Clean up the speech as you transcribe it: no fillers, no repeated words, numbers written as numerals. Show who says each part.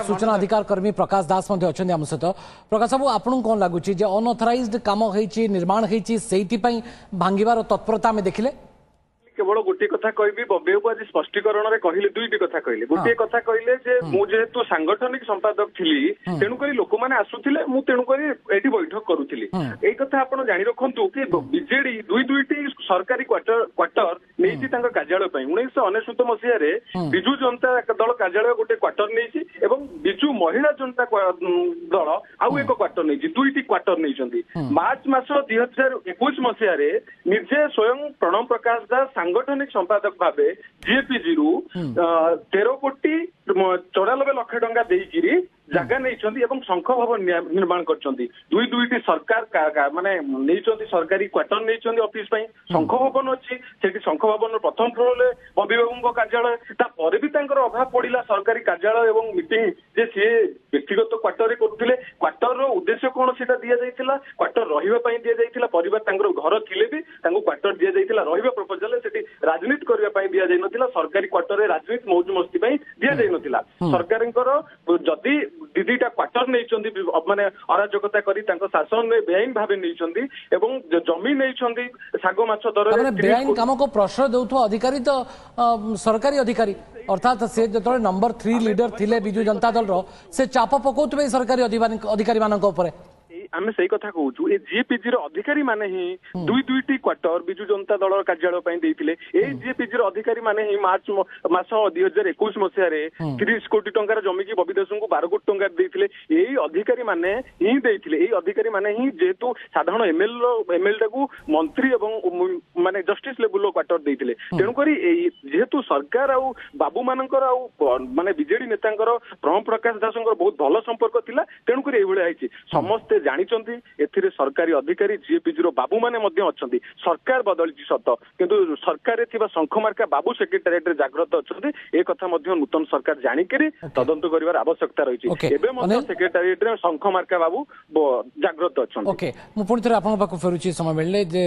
Speaker 1: सूचना अधिकार कर्मी प्रकाश दास अच्छा आम सहित प्रकाश बाबू आपको कौन लगुच अनअथराइज्ड काम निर्माण होती भांगार तत्परता आम देखिले
Speaker 2: केवल गोटे कथा कहबी बब्बे को आज स्पष्टीकरण में कहले दुईटी कथा कहले गोटे कथा कहले जे मु जेहेतु सांगठनिक संपादक थी तेणुक लोक मैंने आसुले मुझे तेणुक ये बैठक करुली यही कथा आप जानी रखु कि बीजेडी दुईटी सरकारी क्वार्टर नहीं कार्यालय 1999 मसीह विजु जनता दल कार्यालय गोटे क्वार्टर नहीं विजु महिला जनता दल आउ एक क्वार्टर नहीं दुईटी क्वार्टर नहीं मार्च मास 2021 मसीह निजे स्वयं प्रणव प्रकाश दास सांगठनिक संपादक भाव जीएपीजी रु 13 कोटी 94 लाख टंका देकी जगह नहीं शंख भवन निर्माण कर दुईटी सरकार माने नहीं सरकारी क्वार्टर नहीं ऑफिस शंख भवन अच्छी शंख भवन प्रथम फ्लोर बबी बाबू कार्यालय तापर भी अभाव पड़ा सरकारी कार्यालय एवं मीटिंग जे सी व्यक्तिगत क्वार्टर करुले क्वार्टर उद्देश्य कौन से दि जाता क्वार्टर रही दि जाता परिवार घर थे भी क्वार्टर दि जाता रहा प्रपोजाल से राजनीति करने दि जाता सरकारी क्वार्टर राजनीति मौज मस्ती दि जाता सरकार जदि दीदीटा क्वार्टर नहीं माने अराजकता करी शासन में बेआईन भाव नहीं जमी नहीं शाग माछ दर
Speaker 1: बेआईन काम को प्रश्रय देउथो अधिकारी तो सरकारी अधिकारी अर्थात से जो नंबर 3 लीडर थिले बिजु जनता दल रो से चाप पकाउथबे सरकारी अधिकारी मानक ऊपर
Speaker 2: आम से कथा कहूँ ये जीएपीजी अधिकारी माने ही दुईटी क्वार्टर बिजु जनता दल कार्यालय देते जीएपीजी अधिकारी माने ही मार्च मास 2021 मसीह 30 कोटी टंकार जमी की बबी दास को 12 कोटी टंका देते यही अधिकारी माने ही देते यही अधिकारी माने ही जेहेतु साधारण एमएलए को मंत्री एवं माने जस्टिस लेवल क्वार्टर देते तेणुक जेहेतु सरकार आउ बाबू मानकर आउ माने बीजेडी नेता प्रणव प्रकाश दास बहुत भल संपर्क थिला तेणुक समस्ते जानी सरकारी अधिकारी जीएपीजी बाबू माने अच्छा सरकार बदली सत किंतु सरकार शंखमार्का बाबू सेक्रेटारिएट जागृत अच्छा ए कथा नूतन सरकार जानिक तदंत कर आवश्यकता रही सेक्रेटारिएट शंखमार्का बाबू जागृत अच्छा
Speaker 1: ओके मु पुणी थे आपन पाखु फेरुची समय मिलले जे